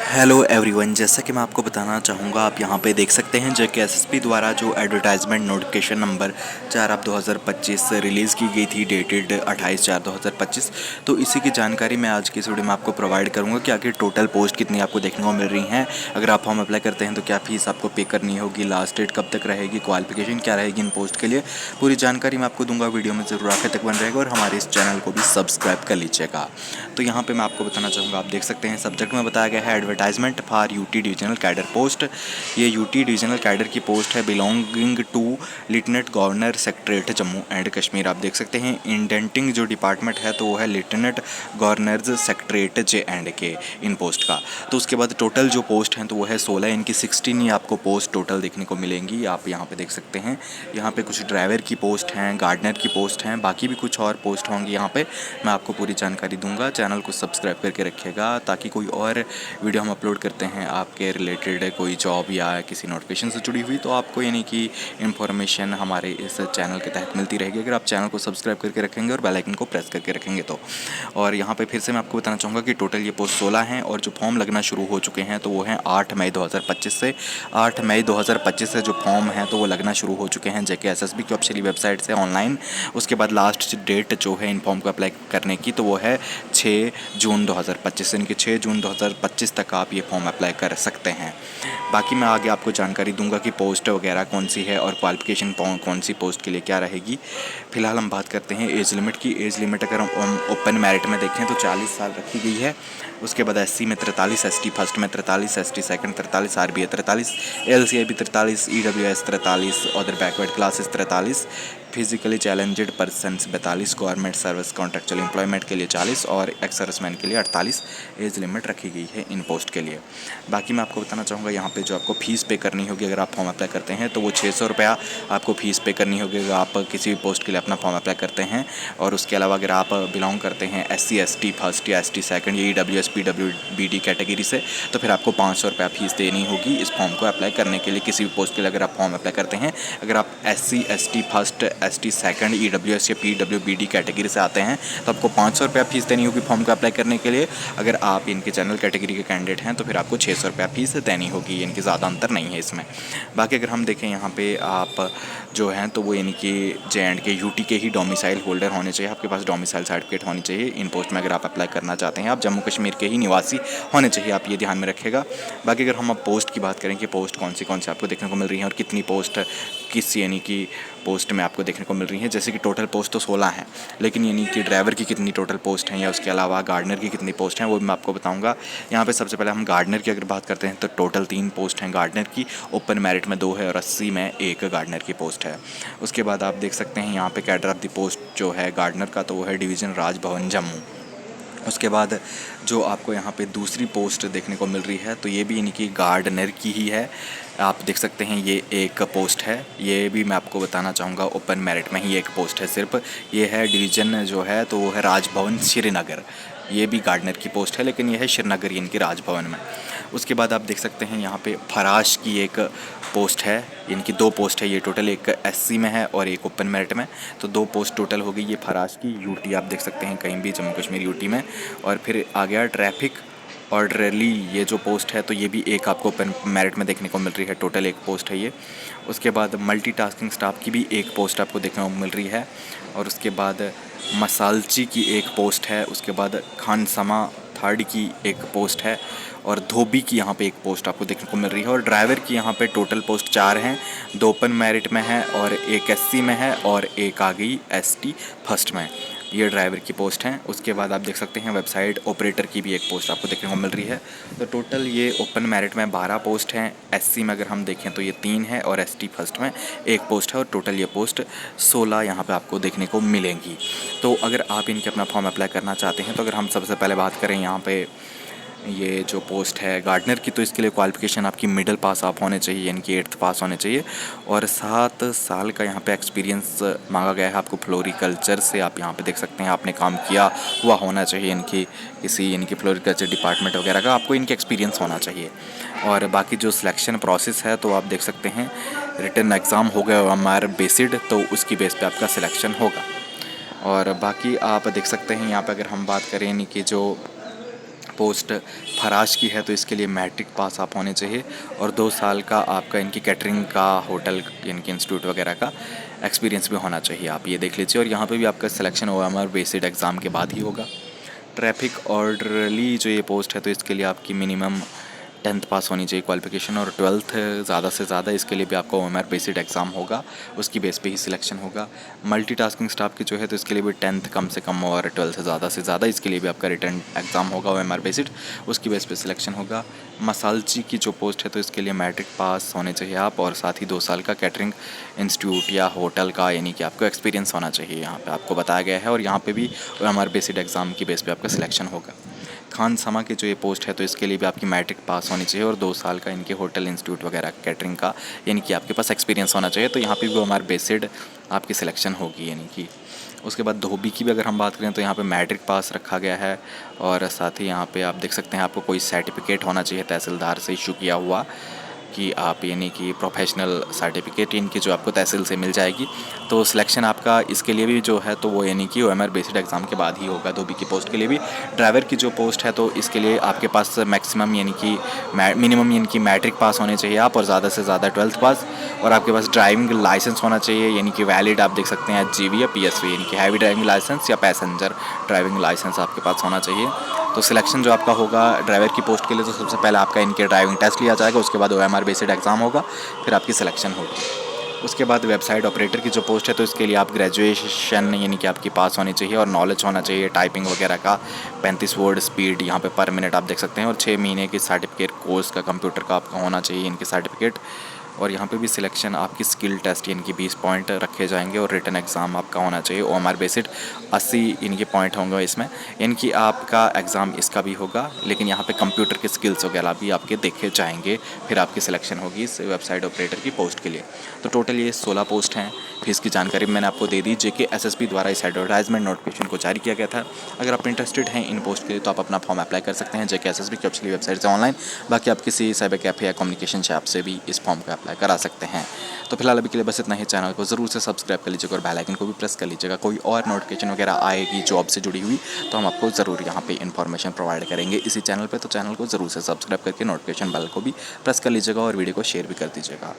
Hello everyone, जैसा कि मैं आपको बताना चाहूँगा, आप यहाँ पे देख सकते हैं जेके एसएसपी द्वारा जो एडवर्टाइजमेंट नोटिफिकेशन नंबर 4/2025 रिलीज़ की गई थी, डेटेड 28/4/2025। तो इसी की जानकारी मैं आज की इस वीडियो में आपको प्रोवाइड करूँगा कि आखिर टोटल पोस्ट कितनी आपको देखने को मिल रही हैं। अगर आप फॉर्म अप्लाई करते हैं तो क्या फीस आपको पे करनी होगी, लास्ट डेट कब तक रहेगी, क्वालिफिकेशन क्या रहेगी इन पोस्ट के लिए, पूरी जानकारी मैं आपको दूंगा। वीडियो में ज़रूर आखिर तक बन रहेगा और हमारे इस चैनल को भी सब्सक्राइब कर लीजिएगा। तो यहाँ पे मैं आपको बताना चाहूँगा, आप देख सकते हैं सब्जेक्ट में बताया गया है advertisement for UT divisional cadre post. ये यूटी डिविजनल कैडर की पोस्ट है belonging to lieutenant governor secretariat Jammu and Kashmir. आप देख सकते हैं इंडेंटिंग जो डिपार्टमेंट है तो वो है लेफ्टिनेंट गवर्नर्स सेक्रेटरीट JNK इन पोस्ट का। तो उसके बाद टोटल जो पोस्ट हैं तो वो है 16, इनकी 16 ही आपको पोस्ट टोटल देखने को मिलेंगी। आप यहाँ पे देख सकते हैं, यहाँ पे कुछ ड्राइवर की पोस्ट हैं, गार्डनर की पोस्ट हैं, बाकी भी कुछ और पोस्ट होंगी। यहाँ पे मैं आपको पूरी जानकारी दूंगा। चैनल को सब्सक्राइब करके रखिएगा ताकि कोई और वीडियो हम अपलोड करते हैं आपके रिलेटेड कोई जॉब या किसी नोटिफिकेशन से जुड़ी हुई, तो आपको यानी कि इन्फॉर्मेशन हमारे इस चैनल के तहत मिलती रहेगी अगर आप चैनल को सब्सक्राइब करके रखेंगे और बेल आइकन को प्रेस करके रखेंगे तो। और यहाँ पे फिर से मैं आपको बताना चाहूँगा कि टोटल ये पोस्ट 16 हैं और जो फॉर्म लगना शुरू हो चुके हैं तो वो हैं 8 मई 2025 से। 8 मई 2025 से जो फॉर्म हैं तो वो लगना शुरू हो चुके हैं जेके एसएसबी की ऑफिशियली वेबसाइट से ऑनलाइन। उसके बाद लास्ट डेट जो है इन फॉर्म को अप्लाई करने की तो वो है 6 जून 2025, यानी कि 6 जून 2025 तक आप ये फॉर्म अप्लाई कर सकते हैं। बाकी मैं आगे आपको जानकारी दूंगा कि पोस्ट वगैरह कौन सी है और क्वालिफिकेशन कौन सी पोस्ट के लिए क्या रहेगी। फिलहाल हम बात करते हैं एज लिमिट की। एज लिमिट अगर हम ओपन मेरिट में देखें तो 40 साल रखी गई है। उसके बाद SC में 43, ST फर्स्ट में 43, ST second 43, RBA 43, LCIB 43, EWS 43, other backward classes 43, physically challenged persons 42, government service contractual employment के लिए 40 और एक्स सर्विसमैन के लिए 48 एज लिमिट रखी गई है इन पोस्ट के लिए। बाकी मैं आपको बताना चाहूँगा, यहाँ पे जो आपको फ़ीस पे करनी होगी अगर आप फॉर्म अप्लाई करते हैं तो वो 600 रुपया आपको फ़ीस पे करनी होगी अगर आप किसी भी पोस्ट के लिए अपना फॉर्म अप्लाई करते हैं। और उसके अलावा अगर आप बिलोंग करते हैं SC ST फर्स्ट या ST सेकंड या EWS PWBD कैटेगरी से तो फिर आपको 500 रुपया फ़ीस देनी होगी इस फॉर्म को अप्लाई करने के लिए। किसी भी पोस्ट के लिए अगर आप फॉर्म अप्लाई करते हैं, अगर आप SC ST first ST second EWS या PWBD कैटेगरी से आते हैं तो आपको 500 रुपया फ़ीस देनी होगी फॉर्म को अप्लाई करने के लिए। अगर आप इनके जनरल कैटेगरी के कैंडिडेट हैं तो फिर आपको 600 रुपया फ़ीस देनी होगी, इनकी ज़्यादा अंतर नहीं है इसमें। बाकी अगर हम देखें यहाँ पे आप जो हैं तो वो यानी कि JNK UT के ही डोमिसाइल होल्डर होने चाहिए, आपके पास डोमिसाइल सर्टिफिकेट होनी चाहिए इन पोस्ट में। अगर आप अप्लाई करना चाहते हैं, आप जम्मू कश्मीर के ही निवासी होने चाहिए, आप ये ध्यान में रखिएगा। बाकी अगर हम अब पोस्ट की बात करें कि पोस्ट कौन सी आपको देखने को मिल रही हैं और कितनी पोस्ट किस यानी कि पोस्ट में आपको देखने को मिल रही हैं, जैसे कि टोटल पोस्ट तो 16 हैं, लेकिन यानी कि ड्राइवर की कितनी टोटल पोस्ट हैं या उसके अलावा गार्डनर की कितनी पोस्ट हैं वो मैं आपको बताऊंगा। यहाँ पे सबसे पहले हम गार्डनर की अगर बात करते हैं तो टोटल 3 पोस्ट हैं गार्डनर की, ओपन मेरिट में 2 है और 80 में 1 गार्डनर की पोस्ट है। उसके बाद आप देख सकते हैं यहाँ पे कैडर ऑफ द पोस्ट जो है गार्डनर का तो वो है डिवीज़न राजभवन जम्मू। उसके बाद जो आपको यहाँ पे दूसरी पोस्ट देखने को मिल रही है तो ये भी यानी कि गार्डनर की ही है। आप देख सकते हैं ये एक पोस्ट है, ये भी मैं आपको बताना चाहूँगा ओपन मेरिट में ही एक पोस्ट है सिर्फ। ये है डिवीज़न जो है तो वो है राजभवन श्रीनगर। ये भी गार्डनर की पोस्ट है लेकिन यह है श्रीनगर इनकी राजभवन में। उसके बाद आप देख सकते हैं यहाँ पे फराश की एक पोस्ट है, इनकी 2 पोस्ट है ये टोटल, एक SC में है और एक ओपन मेरिट में, तो 2 पोस्ट टोटल हो गई ये फराश की। UT आप देख सकते हैं कहीं भी जम्मू कश्मीर UT में। और फिर आ गया ट्रैफिक ऑर्डरली, ये जो पोस्ट है तो ये भी एक आपको ओपन मेरिट में देखने को मिल रही है, टोटल 1 पोस्ट है ये। उसके बाद मल्टीटास्किंग स्टाफ की भी 1 पोस्ट आपको देखने को मिल रही है। और उसके बाद मसालची की 1 पोस्ट है। उसके बाद खानसमा थर्ड की 1 पोस्ट है और धोबी की यहाँ पे 1 पोस्ट आपको देखने को मिल रही है। और ड्राइवर की यहाँ पे टोटल पोस्ट 4 हैं, 2 ओपन मेरिट में है और 1 SC में है और 1 आ गई ST फर्स्ट में। ये ड्राइवर की पोस्ट हैं। उसके बाद आप देख सकते हैं वेबसाइट ऑपरेटर की भी 1 पोस्ट आपको देखने को मिल रही है। तो टोटल ये ओपन मेरिट में 12 पोस्ट हैं, SC में अगर हम देखें तो ये 3 है और ST फर्स्ट में 1 पोस्ट है और टोटल ये पोस्ट 16 यहाँ पे आपको देखने को मिलेंगी। तो अगर आप इनके अपना फॉर्म अप्लाई करना चाहते हैं तो अगर हम सबसे पहले बात करें यहाँ पे ये जो पोस्ट है गार्डनर की, तो इसके लिए क्वालिफिकेशन आपकी मिडिल पास आप होने चाहिए, यानी कि 8th पास होने चाहिए और 7 साल का यहाँ पे एक्सपीरियंस मांगा गया है आपको फ्लोरिकल्चर से। आप यहाँ पे देख सकते हैं आपने काम किया हुआ होना चाहिए, इनकी किसी इनकी फ्लोरिकल्चर डिपार्टमेंट वगैरह का आपको इनके एक्सपीरियंस होना चाहिए। और बाकी जो सिलेक्शन प्रोसेस है तो आप देख सकते हैं रिटन एग्ज़ाम हो गया हमारे बेसिड, तो उसकी बेस पे आपका सिलेक्शन होगा। और बाकी आप देख सकते हैं यहाँ पे अगर हम बात करें यानी कि जो पोस्ट फराश की है तो इसके लिए मैट्रिक पास आप होने चाहिए और 2 साल का आपका इनकी कैटरिंग का होटल इनके इंस्टीट्यूट वगैरह का एक्सपीरियंस भी होना चाहिए। आप ये देख लीजिए। और यहाँ पे भी आपका सिलेक्शन OMR बेस्ड एग्ज़ाम के बाद ही होगा। ट्रैफिक ऑर्डरली जो ये पोस्ट है तो इसके लिए आपकी मिनिमम 10th पास होनी चाहिए क्वालिफिकेशन और 12th ज़्यादा से ज़्यादा। इसके लिए भी आपका OMR बेस्ड एग्ज़ाम होगा, उसकी बेस पे ही सिलेक्शन होगा। मल्टीटास्किंग स्टाफ की जो है तो इसके लिए भी 10th कम से कम और 12th ज़्यादा से ज़्यादा। इसके लिए भी आपका रिटर्न एग्ज़ाम होगा OMR बेस्ड, उसकी बेस पे सिलेक्शन होगा। मसालची की जो पोस्ट है तो इसके लिए मैट्रिक पास होने चाहिए आप और साथ ही 2 साल का कैटरिंग इंस्टीट्यूट या होटल का यानी कि आपको एक्सपीरियंस होना चाहिए, यहाँ पे आपको बताया गया है। और यहाँ पे भी OMR बेस्ड एग्ज़ाम की बेस पे आपका सिलेक्शन होगा। खान समा की जो ये पोस्ट है तो इसके लिए भी आपकी मैट्रिक पास होनी चाहिए और 2 साल का इनके होटल इंस्टीट्यूट वगैरह कैटरिंग का यानी कि आपके पास एक्सपीरियंस होना चाहिए। तो यहाँ पे भी OMR बेस्ड आपकी सिलेक्शन होगी यानी कि। उसके बाद धोबी की भी अगर हम बात करें तो यहाँ पे मैट्रिक पास रखा गया है और साथ ही यहाँ पे आप देख सकते हैं आपको कोई सर्टिफिकेट होना चाहिए तहसीलदार से इशू किया हुआ कि आप यानी कि प्रोफेशनल सर्टिफिकेट इनकी जो आपको तहसील से मिल जाएगी। तो सिलेक्शन आपका इसके लिए भी जो है तो वो यानी कि OMR बेस्ड एग्ज़ाम के बाद ही होगा। धोबी की पोस्ट के लिए भी। ड्राइवर की जो पोस्ट है तो इसके लिए आपके पास मैक्सिमम यानी कि मिनिमम यानी कि मैट्रिक पास होने चाहिए आप और ज़्यादा से ज़्यादा 12th पास और आपके पास ड्राइविंग लाइसेंस होना चाहिए यानी कि वैलिड। आप देख सकते हैं HGV या PSV यानी कि हैवी ड्राइविंग लाइसेंस या पैसेंजर ड्राइविंग लाइसेंस आपके पास होना चाहिए। तो सिलेक्शन जो आपका होगा ड्राइवर की पोस्ट के लिए तो सबसे पहले आपका इनके ड्राइविंग टेस्ट लिया जाएगा, उसके बाद OMR बेस्ड एग्ज़ाम होगा, फिर आपकी सिलेक्शन होगी। उसके बाद वेबसाइट ऑपरेटर की जो पोस्ट है तो इसके लिए आप ग्रेजुएशन यानी कि आपकी पास होनी चाहिए और नॉलेज होना चाहिए टाइपिंग वगैरह का। 35 वर्ड स्पीड यहाँ पे पर मिनट आप देख सकते हैं और 6 महीने की सर्टिफिकेट कोर्स का कंप्यूटर का आपका होना चाहिए इनके सर्टिफिकेट। और यहाँ पे भी सिलेक्शन आपकी स्किल टेस्ट यानी कि 20 पॉइंट रखे जाएंगे और रिटन एग्ज़ाम आपका होना चाहिए OMR बेस्ड 80 इनके पॉइंट होंगे इसमें। यानी कि आपका एग्ज़ाम इसका भी होगा लेकिन यहाँ पे कंप्यूटर के स्किल्स वगैरह भी आपके देखे जाएंगे, फिर आपकी सिलेक्शन होगी इस वेबसाइट ऑपरेटर की पोस्ट के लिए। तो टोटल ये 16 पोस्ट हैं। फीस की जानकारी मैंने आपको दे दी। JK SSP द्वारा इस एडवर्टाइजमेंट नोटिफिकेशन को जारी किया गया था। अगर आप इंटरेस्टेड हैं इन पोस्ट के लिए तो आप अपना फॉर्म अप्लाई कर सकते हैं JK SSP की ऑफिशियल वेबसाइट से ऑनलाइन। बाकी आप किसी साइबर कैफे या कम्युनिकेशन से आपसे भी इस फॉर्म को अप्लाई करा सकते हैं। तो फिलहाल अभी के लिए बस इतना ही। चैनल को ज़रूर से सब्सक्राइब कर लीजिएगा और बेल आइकन को भी प्रेस कर लीजिएगा। कोई और नोटिफिकेशन वगैरह आएगी जॉब से जुड़ी हुई तो हम आपको ज़रूर यहाँ पे इन्फॉर्मेशन प्रोवाइड करेंगे इसी चैनल पे। तो चैनल को ज़रूर से सब्सक्राइब करके नोटिफिकेशन बेल को भी प्रेस कर लीजिएगा और वीडियो को शेयर भी कर दीजिएगा।